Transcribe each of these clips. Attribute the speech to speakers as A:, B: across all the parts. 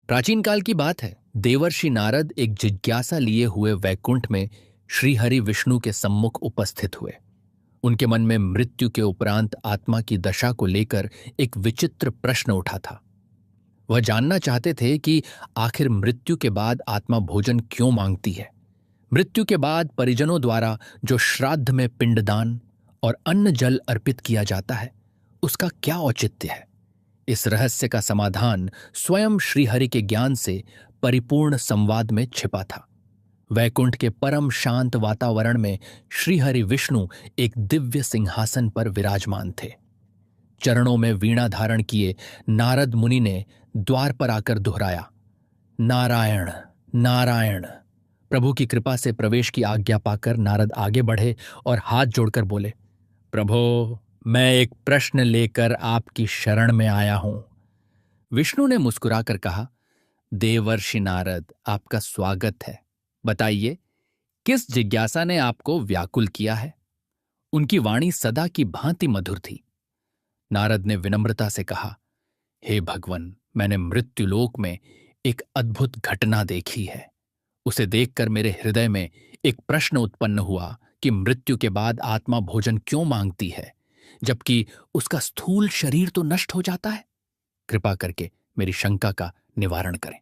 A: प्राचीन काल की बात है। देवर्षि नारद एक जिज्ञासा लिए हुए वैकुंठ में श्रीहरि विष्णु के सम्मुख उपस्थित हुए। उनके मन में मृत्यु के उपरांत आत्मा की दशा को लेकर एक विचित्र प्रश्न उठा था। वह जानना चाहते थे कि आखिर मृत्यु के बाद आत्मा भोजन क्यों मांगती है। मृत्यु के बाद परिजनों द्वारा जो श्राद्ध में पिंडदान और अन्न जल अर्पित किया जाता है, उसका क्या औचित्य है। इस रहस्य का समाधान स्वयं श्रीहरि के ज्ञान से परिपूर्ण संवाद में छिपा था। वैकुंठ के परम शांत वातावरण में श्रीहरि विष्णु एक दिव्य सिंहासन पर विराजमान थे। चरणों में वीणा धारण किए नारद मुनि ने द्वार पर आकर दोहराया, नारायण नारायण। प्रभु की कृपा से प्रवेश की आज्ञा पाकर नारद आगे बढ़े और हाथ जोड़कर बोले, प्रभो, मैं एक प्रश्न लेकर आपकी शरण में आया हूं। विष्णु ने मुस्कुराकर कहा, देवर्षि नारद, आपका स्वागत है। बताइए, किस जिज्ञासा ने आपको व्याकुल किया है। उनकी वाणी सदा की भांति मधुर थी। नारद ने विनम्रता से कहा, हे भगवन, मैंने मृत्युलोक में एक अद्भुत घटना देखी है। उसे देखकर मेरे हृदय में एक प्रश्न उत्पन्न हुआ कि मृत्यु के बाद आत्मा भोजन क्यों मांगती है, जबकि उसका स्थूल शरीर तो नष्ट हो जाता है। कृपा करके मेरी शंका का निवारण करें।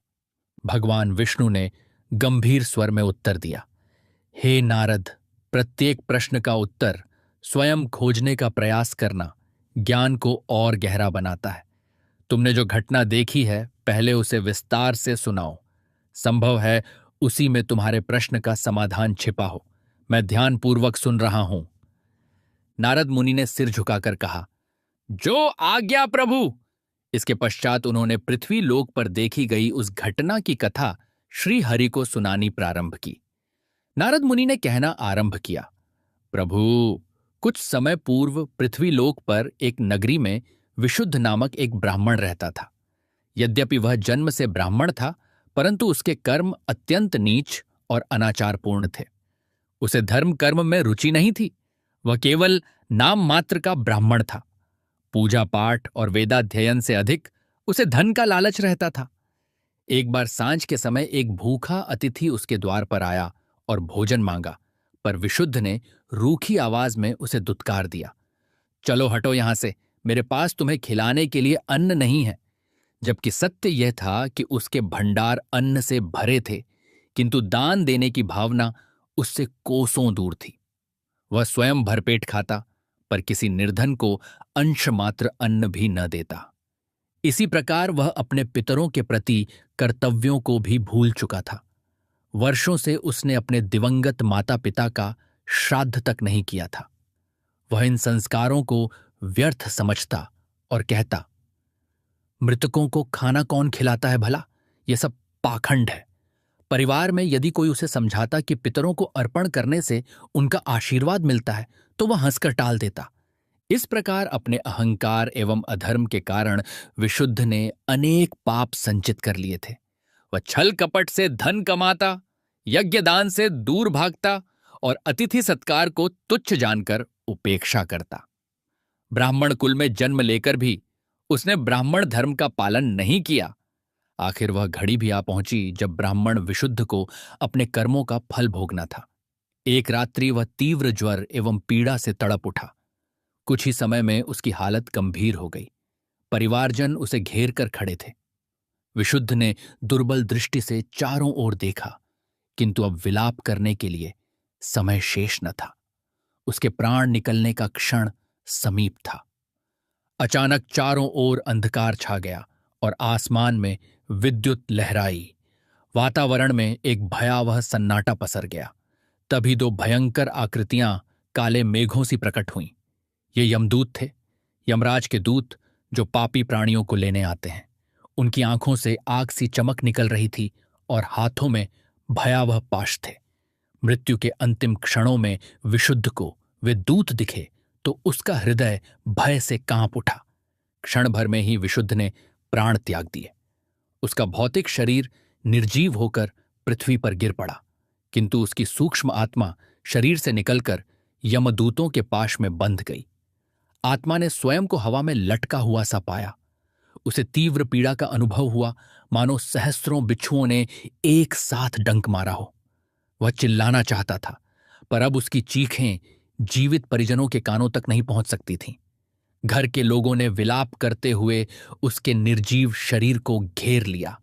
A: भगवान विष्णु ने गंभीर स्वर में उत्तर दिया, हे नारद, प्रत्येक प्रश्न का उत्तर स्वयं खोजने का प्रयास करना ज्ञान को और गहरा बनाता है। तुमने जो घटना देखी है, पहले उसे विस्तार से सुनाओ। संभव है उसी में तुम्हारे प्रश्न का समाधान छिपा हो। मैं ध्यानपूर्वक सुन रहा हूं। नारद मुनि ने सिर झुकाकर कहा, जो आज्ञा प्रभु। इसके पश्चात उन्होंने पृथ्वी लोक पर देखी गई उस घटना की कथा श्री हरि को सुनानी प्रारंभ की। नारद मुनि ने कहना आरंभ किया, प्रभु, कुछ समय पूर्व पृथ्वी लोक पर एक नगरी में विशुद्ध नामक एक ब्राह्मण रहता था। यद्यपि वह जन्म से ब्राह्मण था, परंतु उसके कर्म अत्यंत नीच और अनाचारपूर्ण थे। उसे धर्म कर्म में रुचि नहीं थी। वह केवल नाम मात्र का ब्राह्मण था। पूजा पाठ और वेदाध्ययन से अधिक उसे धन का लालच रहता था। एक बार सांझ के समय एक भूखा अतिथि उसके द्वार पर आया और भोजन मांगा, पर विशुद्ध ने रूखी आवाज में उसे दुत्कार दिया, चलो हटो यहां से, मेरे पास तुम्हें खिलाने के लिए अन्न नहीं है। जबकि सत्य यह था कि उसके भंडार अन्न से भरे थे, किंतु दान देने की भावना उससे कोसों दूर थी। वह स्वयं भरपेट खाता, पर किसी निर्धन को अंश मात्र अन्न भी न देता। इसी प्रकार वह अपने पितरों के प्रति कर्तव्यों को भी भूल चुका था। वर्षों से उसने अपने दिवंगत माता पिता का श्राद्ध तक नहीं किया था। वह इन संस्कारों को व्यर्थ समझता और कहता, मृतकों को खाना कौन खिलाता है भला, यह सब पाखंड है। परिवार में यदि कोई उसे समझाता कि पितरों को अर्पण करने से उनका आशीर्वाद मिलता है, तो वह हंसकर टाल देता। इस प्रकार अपने अहंकार एवं अधर्म के कारण विशुद्ध ने अनेक पाप संचित कर लिए थे। वह छल कपट से धन कमाता, यज्ञ दान से दूर भागता और अतिथि सत्कार को तुच्छ जानकर उपेक्षा करता। ब्राह्मण कुल में जन्म लेकर भी उसने ब्राह्मण धर्म का पालन नहीं किया। आखिर वह घड़ी भी आ पहुंची जब ब्राह्मण विशुद्ध को अपने कर्मों का फल भोगना था। एक रात्रि वह तीव्र ज्वर एवं पीड़ा से तड़प उठा। कुछ ही समय में उसकी हालत गंभीर हो गई। परिवारजन उसे घेर कर खड़े थे। विशुद्ध ने दुर्बल दृष्टि से चारों ओर देखा, किंतु अब विलाप करने के लिए समय शेष न था। उसके प्राण निकलने का क्षण समीप था। अचानक चारों ओर अंधकार छा गया और आसमान में विद्युत लहराई। वातावरण में एक भयावह सन्नाटा पसर गया। तभी दो भयंकर आकृतियां काले मेघों सी प्रकट हुईं। ये यमदूत थे, यमराज के दूत जो पापी प्राणियों को लेने आते हैं। उनकी आंखों से आग सी चमक निकल रही थी और हाथों में भयावह पाश थे। मृत्यु के अंतिम क्षणों में विशुद्ध को वे दूत दिखे तो उसका हृदय भय से कांप उठा। क्षण भर में ही विशुद्ध ने प्राण त्याग दिए। उसका भौतिक शरीर निर्जीव होकर पृथ्वी पर गिर पड़ा, किंतु उसकी सूक्ष्म आत्मा शरीर से निकलकर यमदूतों के पाश में बंध गई। आत्मा ने स्वयं को हवा में लटका हुआ सा पाया। उसे तीव्र पीड़ा का अनुभव हुआ, मानो सहस्त्रों बिच्छुओं ने एक साथ डंक मारा हो। वह चिल्लाना चाहता था, पर अब उसकी चीखें जीवित परिजनों के कानों तक नहीं पहुंच सकती थीं। घर के लोगों ने विलाप करते हुए उसके निर्जीव शरीर को घेर लिया,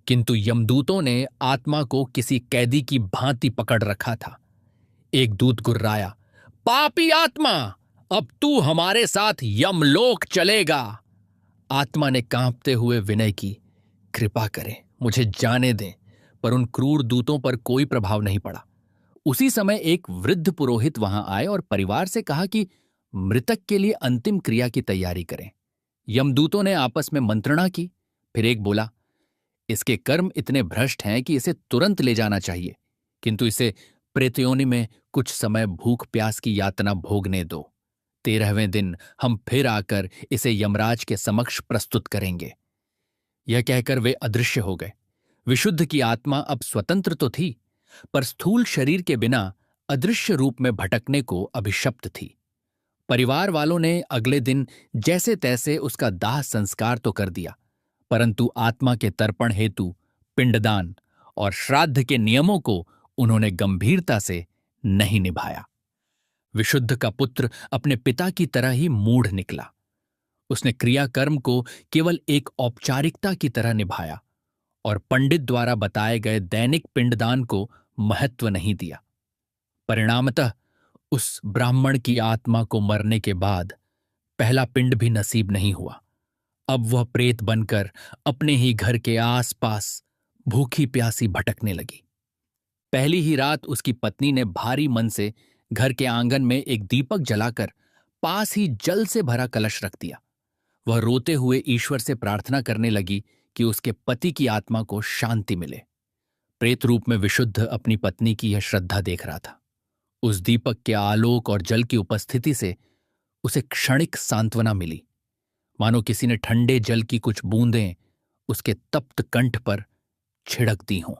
A: किंतु यमदूतों ने आत्मा को किसी कैदी की भांति पकड़ रखा था। एक दूत गुर्राया, पापी आत्मा, अब तू हमारे साथ यमलोक चलेगा। आत्मा ने कांपते हुए विनय की, कृपा करें, मुझे जाने दें। पर उन क्रूर दूतों पर कोई प्रभाव नहीं पड़ा। उसी समय एक वृद्ध पुरोहित वहां आए और परिवार से कहा कि मृतक के लिए अंतिम क्रिया की तैयारी करें। यमदूतों ने आपस में मंत्रणा की। फिर एक बोला, इसके कर्म इतने भ्रष्ट हैं कि इसे तुरंत ले जाना चाहिए, किंतु इसे प्रेतयोनि में कुछ समय भूख प्यास की यातना भोगने दो। 13वें दिन हम फिर आकर इसे यमराज के समक्ष प्रस्तुत करेंगे। यह कहकर वे अदृश्य हो गए। विशुद्ध की आत्मा अब स्वतंत्र तो थी, पर स्थूल शरीर के बिना अदृश्य रूप में भटकने को अभिशप्त थी। परिवार वालों ने अगले दिन जैसे तैसे उसका दाह संस्कार तो कर दिया, परंतु आत्मा के तर्पण हेतु पिंडदान और श्राद्ध के नियमों को उन्होंने गंभीरता से नहीं निभाया। विशुद्ध का पुत्र अपने पिता की तरह ही मूढ़ निकला। उसने क्रियाकर्म को केवल एक औपचारिकता की तरह निभाया और पंडित द्वारा बताए गए दैनिक पिंडदान को महत्व नहीं दिया। परिणामतः उस ब्राह्मण की आत्मा को मरने के बाद पहला पिंड भी नसीब नहीं हुआ। अब वह प्रेत बनकर अपने ही घर के आसपास भूखी प्यासी भटकने लगी। पहली ही रात उसकी पत्नी ने भारी मन से घर के आंगन में एक दीपक जलाकर पास ही जल से भरा कलश रख दिया। वह रोते हुए ईश्वर से प्रार्थना करने लगी कि उसके पति की आत्मा को शांति मिले। प्रेत रूप में विशुद्ध अपनी पत्नी की यह श्रद्धा देख रहा था। उस दीपक के आलोक और जल की उपस्थिति से उसे क्षणिक सांत्वना मिली, मानो किसी ने ठंडे जल की कुछ बूंदें उसके तप्त कंठ पर छिड़क दी हों।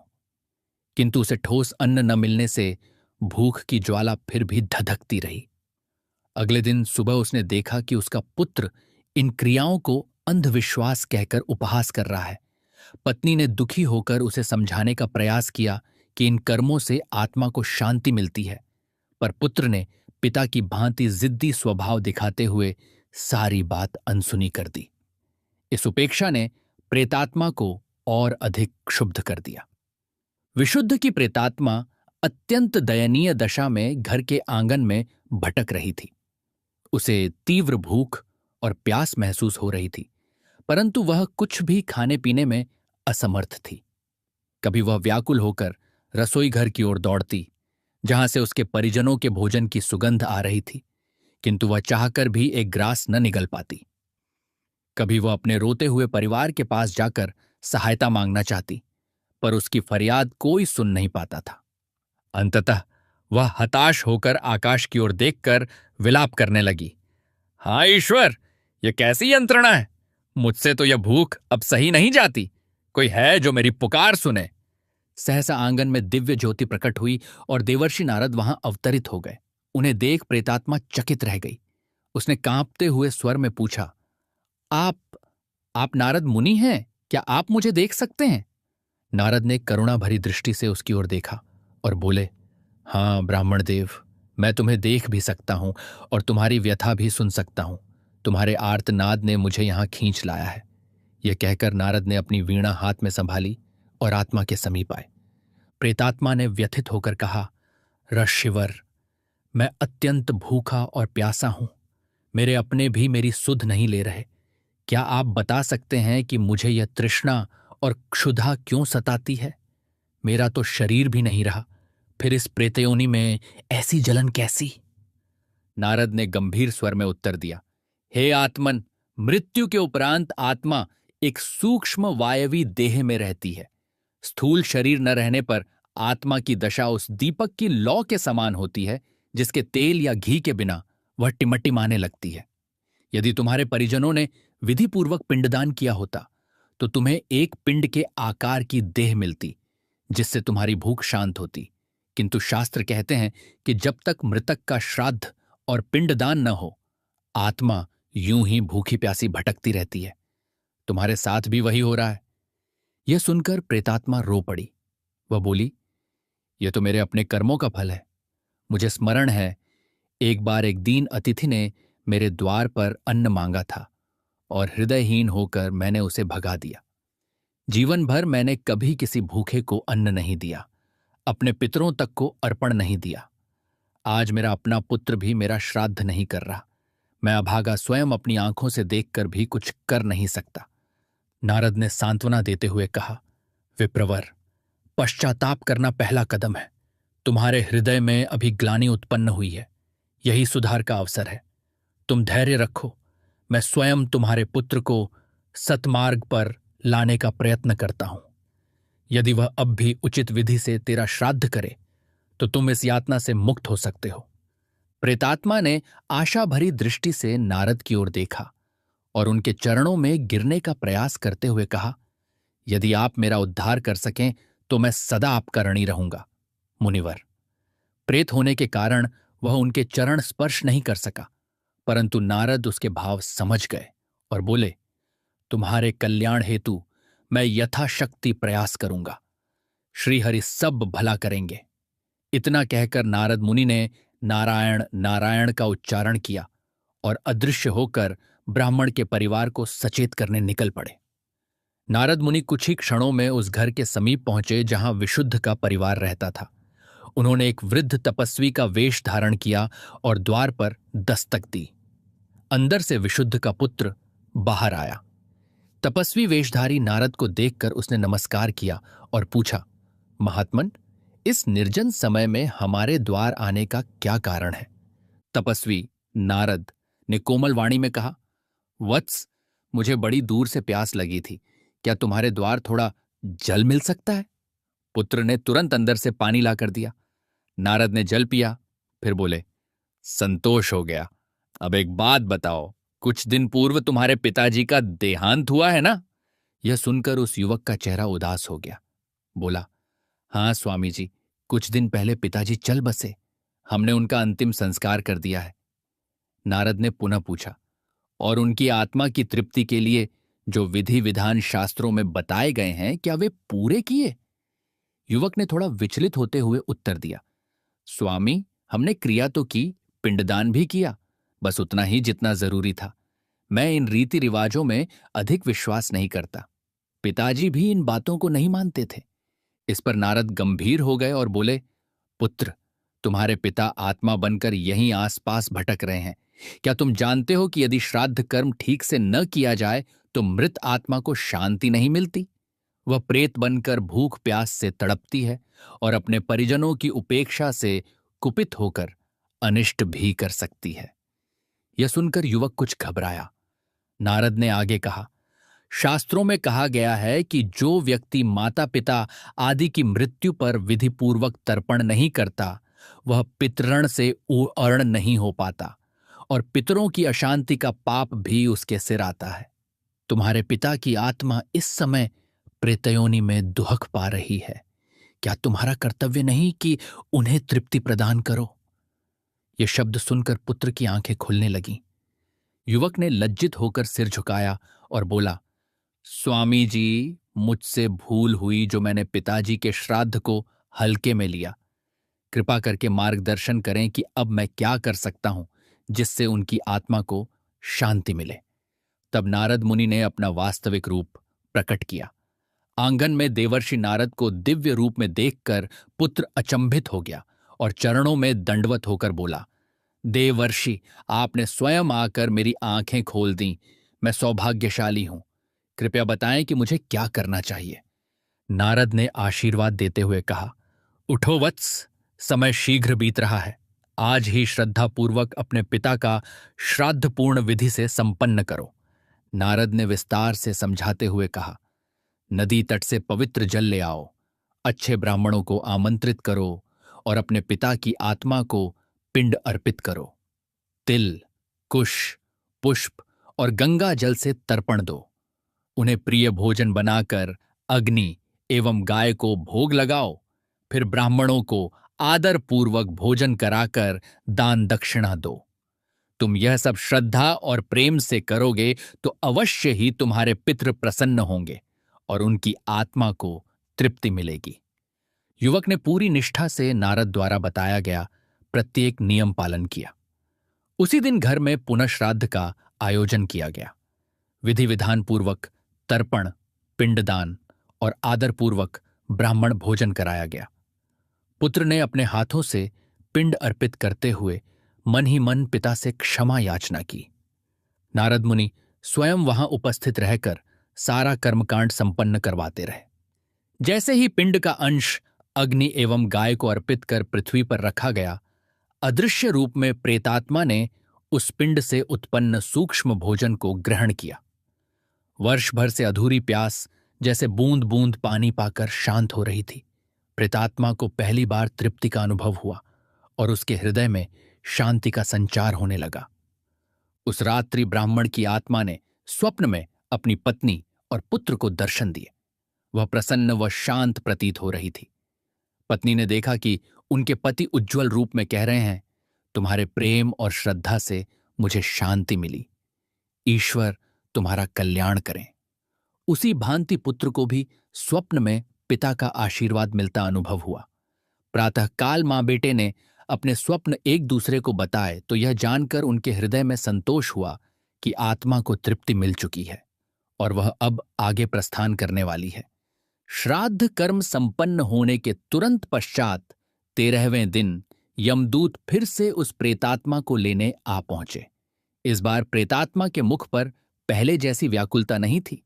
A: किंतु उसे ठोस अन्न न मिलने से भूख की ज्वाला फिर भी धधकती रही। अगले दिन सुबह उसने देखा कि उसका पुत्र इन क्रियाओं को अंधविश्वास कहकर उपहास कर रहा है। पत्नी ने दुखी होकर उसे समझाने का प्रयास किया कि इन कर्मों से आत्मा को शांति मिलती है, पर पुत्र ने पिता की भांति जिद्दी स्वभाव दिखाते हुए सारी बात अनसुनी कर दी। इस उपेक्षा ने प्रेतात्मा को और अधिक क्षुब्ध कर दिया। विशुद्ध की प्रेतात्मा अत्यंत दयनीय दशा में घर के आंगन में भटक रही थी। उसे तीव्र भूख और प्यास महसूस हो रही थी, परंतु वह कुछ भी खाने पीने में असमर्थ थी। कभी वह व्याकुल होकर रसोई घर की ओर दौड़ती, जहां से उसके परिजनों के भोजन की सुगंध आ रही थी, किंतु वह चाहकर भी एक ग्रास न निगल पाती। कभी वह अपने रोते हुए परिवार के पास जाकर सहायता मांगना चाहती, पर उसकी फरियाद कोई सुन नहीं पाता था। अंततः वह हताश होकर आकाश की ओर देखकर विलाप करने लगी, हाँ ईश्वर, यह कैसी यंत्रणा है? मुझसे तो यह भूख अब सही नहीं जाती। कोई है जो मेरी पुकार सुने। सहसा आंगन में दिव्य ज्योति प्रकट हुई और देवर्षि नारद वहां अवतरित हो गए। उन्हें देख प्रेतात्मा चकित रह गई। उसने कांपते हुए स्वर में पूछा, आप नारद मुनि हैं? क्या आप मुझे देख सकते हैं? नारद ने करुणा भरी दृष्टि से उसकी ओर देखा और बोले, हाँ ब्राह्मण देव, मैं तुम्हें देख भी सकता हूं और तुम्हारी व्यथा भी सुन सकता हूं। तुम्हारे आर्तनाद ने मुझे यहां खींच लाया है। यह कहकर नारद ने अपनी वीणा हाथ में संभाली और आत्मा के समीप आए। प्रेतात्मा ने व्यथित होकर कहा, ऋषिवर, मैं अत्यंत भूखा और प्यासा हूं। मेरे अपने भी मेरी सुध नहीं ले रहे। क्या आप बता सकते हैं कि मुझे यह तृष्णा और क्षुधा क्यों सताती है? मेरा तो शरीर भी नहीं रहा, फिर इस प्रेतयोनि में ऐसी जलन कैसी? नारद ने गंभीर स्वर में उत्तर दिया, हे आत्मन, मृत्यु के उपरांत आत्मा एक सूक्ष्म वायवी देह में रहती है। स्थूल शरीर न रहने पर आत्मा की दशा उस दीपक की लौ के समान होती है, जिसके तेल या घी के बिना वह टिमटिमाने लगती है। यदि तुम्हारे परिजनों ने विधिपूर्वक पिंडदान किया होता तो तुम्हें एक पिंड के आकार की देह मिलती, जिससे तुम्हारी भूख शांत होती। किंतु शास्त्र कहते हैं कि जब तक मृतक का श्राद्ध और पिंडदान न हो, आत्मा यूं ही भूखी प्यासी भटकती रहती है। तुम्हारे साथ भी वही हो रहा है। यह सुनकर प्रेतात्मा रो पड़ी। वह बोली, यह तो मेरे अपने कर्मों का फल है। मुझे स्मरण है, एक बार एक दीन अतिथि ने मेरे द्वार पर अन्न मांगा था और हृदयहीन होकर मैंने उसे भगा दिया। जीवन भर मैंने कभी किसी भूखे को अन्न नहीं दिया, अपने पितरों तक को अर्पण नहीं दिया। आज मेरा अपना पुत्र भी मेरा श्राद्ध नहीं कर रहा। मैं अभागा स्वयं अपनी आंखों से देखकर भी कुछ कर नहीं सकता। नारद ने सांत्वना देते हुए कहा, विप्रवर, पश्चाताप करना पहला कदम है। तुम्हारे हृदय में अभी ग्लानि उत्पन्न हुई है, यही सुधार का अवसर है। तुम धैर्य रखो, मैं स्वयं तुम्हारे पुत्र को सतमार्ग पर लाने का प्रयत्न करता हूं। यदि वह अब भी उचित विधि से तेरा श्राद्ध करे तो तुम इस यातना से मुक्त हो सकते हो। प्रेतात्मा ने आशा भरी दृष्टि से नारद की ओर देखा और उनके चरणों में गिरने का प्रयास करते हुए कहा, यदि आप मेरा उद्धार कर सकें तो मैं सदा आपका ऋणी रहूंगा। मुनिवर, प्रेत होने के कारण वह उनके चरण स्पर्श नहीं कर सका, परंतु नारद उसके भाव समझ गए और बोले, तुम्हारे कल्याण हेतु मैं यथाशक्ति प्रयास करूंगा। श्रीहरि सब भला करेंगे। इतना कहकर नारद मुनि ने नारायण नारायण का उच्चारण किया और अदृश्य होकर ब्राह्मण के परिवार को सचेत करने निकल पड़े। नारद मुनि कुछ ही क्षणों में उस घर के समीप पहुंचे जहां विशुद्ध का परिवार रहता था। उन्होंने एक वृद्ध तपस्वी का वेश धारण किया और द्वार पर दस्तक दी। अंदर से विशुद्ध का पुत्र बाहर आया। तपस्वी वेशधारी नारद को देखकर उसने नमस्कार किया और पूछा, महात्मन, इस निर्जन समय में हमारे द्वार आने का क्या कारण है? तपस्वी नारद ने कोमल वाणी में कहा, वत्स, मुझे बड़ी दूर से प्यास लगी थी। क्या तुम्हारे द्वार थोड़ा जल मिल सकता है? पुत्र ने तुरंत अंदर से पानी लाकर दिया। नारद ने जल पिया, फिर बोले, संतोष हो गया। अब एक बात बताओ, कुछ दिन पूर्व तुम्हारे पिताजी का देहांत हुआ है ना? यह सुनकर उस युवक का चेहरा उदास हो गया। बोला, हाँ स्वामी जी, कुछ दिन पहले पिताजी चल बसे। हमने उनका अंतिम संस्कार कर दिया है। नारद ने पुनः पूछा, और उनकी आत्मा की तृप्ति के लिए जो विधि विधान शास्त्रों में बताए गए हैं, क्या वे पूरे किए? युवक ने थोड़ा विचलित होते हुए उत्तर दिया, स्वामी, हमने क्रिया तो की, पिंडदान भी किया, बस उतना ही जितना जरूरी था। मैं इन रीति रिवाजों में अधिक विश्वास नहीं करता। पिताजी भी इन बातों को नहीं मानते थे। इस पर नारद गंभीर हो गए और बोले, पुत्र, तुम्हारे पिता आत्मा बनकर यहीं आसपास भटक रहे हैं। क्या तुम जानते हो कि यदि श्राद्ध कर्म ठीक से न किया जाए तो मृत आत्मा को शांति नहीं मिलती? वह प्रेत बनकर भूख प्यास से तड़पती है और अपने परिजनों की उपेक्षा से कुपित होकर अनिष्ट भी कर सकती है। यह सुनकर युवक कुछ घबराया। नारद ने आगे कहा, शास्त्रों में कहा गया है कि जो व्यक्ति माता पिता आदि की मृत्यु पर विधिपूर्वक तर्पण नहीं करता, वह पितृण से अर्ण नहीं हो पाता और पितरों की अशांति का पाप भी उसके सिर आता है। तुम्हारे पिता की आत्मा इस समय प्रेतयोनि में दुहक पा रही है। क्या तुम्हारा कर्तव्य नहीं कि उन्हें तृप्ति प्रदान करो? ये शब्द सुनकर पुत्र की आंखें खुलने लगीं। युवक ने लज्जित होकर सिर झुकाया और बोला, स्वामी जी, मुझसे भूल हुई जो मैंने पिताजी के श्राद्ध को हल्के में लिया। कृपा करके मार्गदर्शन करें कि अब मैं क्या कर सकता हूं जिससे उनकी आत्मा को शांति मिले। तब नारद मुनि ने अपना वास्तविक रूप प्रकट किया। आंगन में देवर्षि नारद को दिव्य रूप में देखकर पुत्र अचंभित हो गया और चरणों में दंडवत होकर बोला, देवर्षि, आपने स्वयं आकर मेरी आंखें खोल दी। मैं सौभाग्यशाली हूं। कृपया बताएं कि मुझे क्या करना चाहिए। नारद ने आशीर्वाद देते हुए कहा, उठो वत्स, समय शीघ्र बीत रहा है। आज ही श्रद्धापूर्वक अपने पिता का श्राद्ध पूर्ण विधि से संपन्न करो। नारद ने विस्तार से समझाते हुए कहा, नदी तट से पवित्र जल ले आओ, अच्छे ब्राह्मणों को आमंत्रित करो और अपने पिता की आत्मा को पिंड अर्पित करो। तिल, कुश, पुष्प और गंगा जल से तर्पण दो। उन्हें प्रिय भोजन बनाकर अग्नि एवं गाय को भोग लगाओ। फिर ब्राह्मणों को आदर पूर्वक भोजन कराकर दान दक्षिणा दो। तुम यह सब श्रद्धा और प्रेम से करोगे तो अवश्य ही तुम्हारे पितृ प्रसन्न होंगे और उनकी आत्मा को तृप्ति मिलेगी। युवक ने पूरी निष्ठा से नारद द्वारा बताया गया प्रत्येक नियम पालन किया। उसी दिन घर में पुनः श्राद्ध का आयोजन किया गया। विधि विधान पूर्वक तर्पण, पिंडदान और आदरपूर्वक ब्राह्मण भोजन कराया गया। पुत्र ने अपने हाथों से पिंड अर्पित करते हुए मन ही मन पिता से क्षमा याचना की। नारद मुनि स्वयं वहां उपस्थित रहकर सारा कर्मकांड संपन्न करवाते रहे। जैसे ही पिंड का अंश अग्नि एवं गाय को अर्पित कर पृथ्वी पर रखा गया, अदृश्य रूप में प्रेतात्मा ने उस पिंड से उत्पन्न सूक्ष्म भोजन को ग्रहण किया। वर्ष भर से अधूरी प्यास जैसे बूंद बूंद पानी पाकर शांत हो रही थी। प्रेतात्मा को पहली बार तृप्ति का अनुभव हुआ और उसके हृदय में शांति का संचार होने लगा। उस रात्रि ब्राह्मण की आत्मा ने स्वप्न में अपनी पत्नी और पुत्र को दर्शन दिए। वह प्रसन्न व शांत प्रतीत हो रही थी। पत्नी ने देखा कि उनके पति उज्ज्वल रूप में कह रहे हैं, तुम्हारे प्रेम और श्रद्धा से मुझे शांति मिली। ईश्वर तुम्हारा कल्याण करें। उसी भांति पुत्र को भी स्वप्न में पिता का आशीर्वाद मिलता अनुभव हुआ। प्रातःकाल मां बेटे ने अपने स्वप्न एक दूसरे को बताए तो यह जानकर उनके हृदय में संतोष हुआ कि आत्मा को तृप्ति मिल चुकी है और वह अब आगे प्रस्थान करने वाली है। श्राद्ध कर्म संपन्न होने के तुरंत पश्चात 13वें दिन यमदूत फिर से उस प्रेतात्मा को लेने आ पहुंचे। इस बार प्रेतात्मा के मुख पर पहले जैसी व्याकुलता नहीं थी।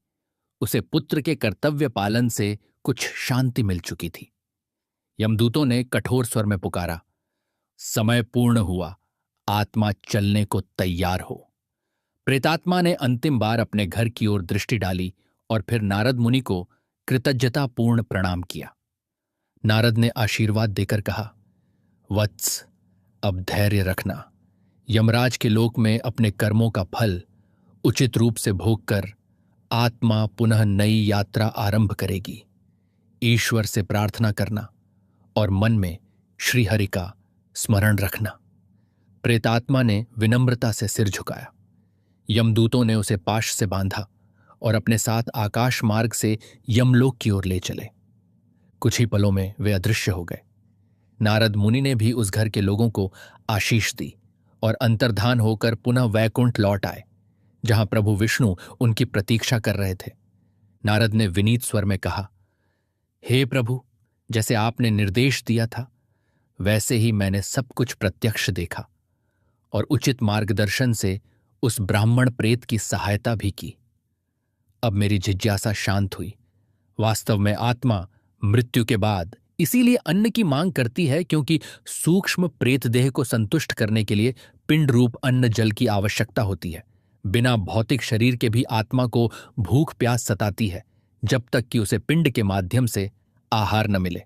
A: उसे पुत्र के कर्तव्य पालन से कुछ शांति मिल चुकी थी। यमदूतों ने कठोर स्वर में पुकारा, समय पूर्ण हुआ, आत्मा चलने को तैयार हो। प्रेतात्मा ने अंतिम बार अपने घर की ओर दृष्टि डाली और फिर नारद मुनि को कृतज्ञतापूर्ण प्रणाम किया। नारद ने आशीर्वाद देकर कहा, वत्स, अब धैर्य रखना। यमराज के लोक में अपने कर्मों का फल उचित रूप से भोग कर आत्मा पुनः नई यात्रा आरंभ करेगी। ईश्वर से प्रार्थना करना और मन में श्रीहरि का स्मरण रखना। प्रेतात्मा ने विनम्रता से सिर झुकाया। यमदूतों ने उसे पाश से बांधा और अपने साथ आकाश मार्ग से यमलोक की ओर ले चले। कुछ ही पलों में वे अदृश्य हो गए। नारद मुनि ने भी उस घर के लोगों को आशीष दी और अंतर्धान होकर पुनः वैकुंठ लौट आए, जहां प्रभु विष्णु उनकी प्रतीक्षा कर रहे थे। नारद ने विनीत स्वर में कहा, हे प्रभु, जैसे आपने निर्देश दिया था वैसे ही मैंने सब कुछ प्रत्यक्ष देखा और उचित मार्गदर्शन से उस ब्राह्मण प्रेत की सहायता भी की। अब मेरी जिज्ञासा शांत हुई। वास्तव में आत्मा मृत्यु के बाद इसीलिए अन्न की मांग करती है क्योंकि सूक्ष्म प्रेत देह को संतुष्ट करने के लिए पिंड रूप अन्न जल की आवश्यकता होती है। बिना भौतिक शरीर के भी आत्मा को भूख प्यास सताती है जब तक कि उसे पिंड के माध्यम से आहार न मिले।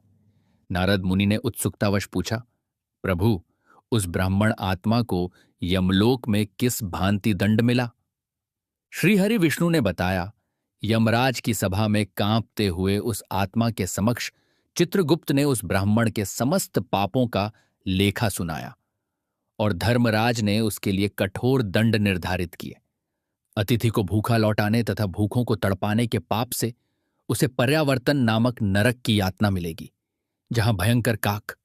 A: नारद मुनि ने उत्सुकतावश पूछा, प्रभु, उस ब्राह्मण आत्मा को यमलोक में किस भांति दंड मिला? श्रीहरि विष्णु ने बताया, यमराज की सभा में कांपते हुए उस आत्मा के समक्ष चित्रगुप्त ने उस ब्राह्मण के समस्त पापों का लेखा सुनाया और धर्मराज ने उसके लिए कठोर दंड निर्धारित किए। अतिथि को भूखा लौटाने तथा भूखों को तड़पाने के पाप से उसे पर्यावर्तन नामक नरक की यातना मिलेगी, जहां भयंकर काक,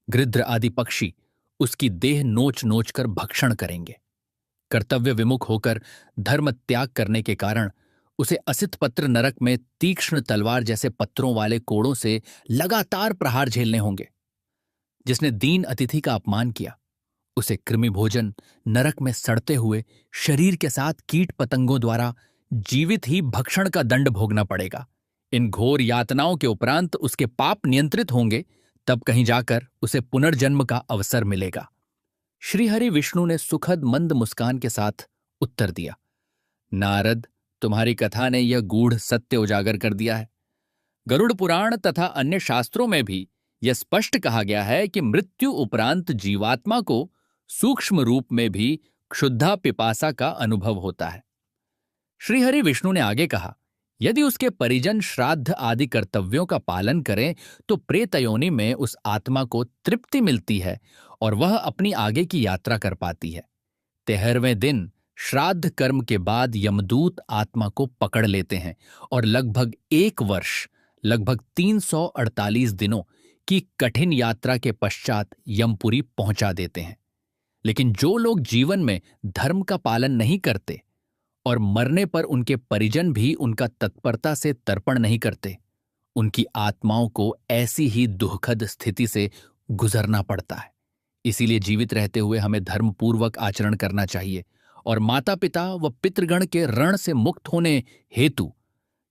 A: गृध्र आदि पक्षी उसकी देह नोच नोच कर भक्षण करेंगे। कर्तव्य विमुख होकर धर्म त्याग करने के कारण उसे असित पत्र नरक में तीक्ष्ण तलवार जैसे पत्रों वाले कोड़ों से लगातार प्रहार झेलने होंगे। जिसने दीन अतिथि का अपमान किया उसे कृमि भोजन नरक में सड़ते हुए शरीर के साथ कीट पतंगों द्वारा जीवित ही भक्षण का दंड भोगना पड़ेगा। इन घोर यातनाओं के उपरांत उसके पाप नियंत्रित होंगे, तब कहीं जाकर उसे पुनर्जन्म का अवसर मिलेगा। श्रीहरि विष्णु ने सुखद मंद मुस्कान के साथ उत्तर दिया, नारद, तुम्हारी कथा ने यह गूढ़ सत्य उजागर कर दिया है। गरुड़ पुराण तथा अन्य शास्त्रों में भी यह स्पष्ट कहा गया है कि मृत्यु उपरांत जीवात्मा को सूक्ष्म रूप में भी क्षुधा पिपासा का अनुभव होता है। श्रीहरि विष्णु ने आगे कहा, यदि उसके परिजन श्राद्ध आदि कर्तव्यों का पालन करें तो प्रेतयोनि में उस आत्मा को तृप्ति मिलती है और वह अपनी आगे की यात्रा कर पाती है। 13वें दिन श्राद्ध कर्म के बाद यमदूत आत्मा को पकड़ लेते हैं और लगभग 1 वर्ष, लगभग 348 दिनों की कठिन यात्रा के पश्चात यमपुरी पहुंचा देते हैं। लेकिन जो लोग जीवन में धर्म का पालन नहीं करते और मरने पर उनके परिजन भी उनका तत्परता से तर्पण नहीं करते, उनकी आत्माओं को ऐसी ही दुखद स्थिति से गुजरना पड़ता है। इसीलिए जीवित रहते हुए हमें धर्मपूर्वक आचरण करना चाहिए और माता पिता व पितृगण के ऋण से मुक्त होने हेतु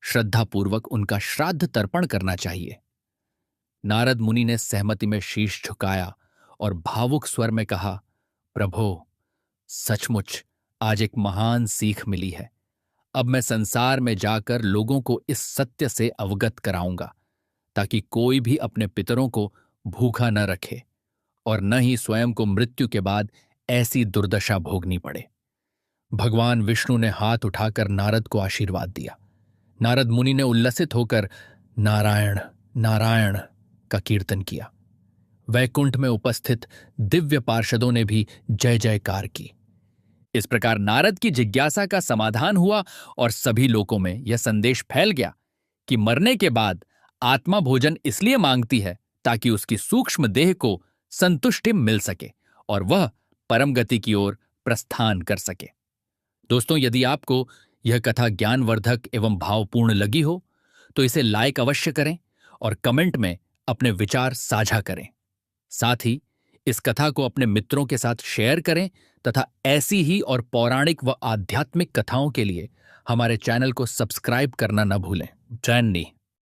A: श्रद्धापूर्वक उनका श्राद्ध तर्पण करना चाहिए। नारद मुनि ने सहमति में शीश झुकाया और भावुक स्वर में कहा, प्रभो, सचमुच आज एक महान सीख मिली है। अब मैं संसार में जाकर लोगों को इस सत्य से अवगत कराऊंगा ताकि कोई भी अपने पितरों को भूखा न रखे और न ही स्वयं को मृत्यु के बाद ऐसी दुर्दशा भोगनी पड़े। भगवान विष्णु ने हाथ उठाकर नारद को आशीर्वाद दिया। नारद मुनि ने उल्लसित होकर नारायण नारायण का कीर्तन किया। वैकुंठ में उपस्थित दिव्य पार्षदों ने भी जय जयकार की। इस प्रकार नारद की जिज्ञासा का समाधान हुआ और सभी लोगों में यह संदेश फैल गया कि मरने के बाद आत्मा भोजन इसलिए मांगती है ताकि उसकी सूक्ष्म देह को संतुष्टि मिल सके और वह परम गति की ओर प्रस्थान कर सके। दोस्तों, यदि आपको यह कथा ज्ञानवर्धक एवं भावपूर्ण लगी हो तो इसे लाइक अवश्य करें और कमेंट में अपने विचार साझा करें। साथ ही इस कथा को अपने मित्रों के साथ शेयर करें तथा ऐसी ही और पौराणिक व आध्यात्मिक कथाओं के लिए हमारे चैनल को सब्सक्राइब करना न भूलें। जय हिंद।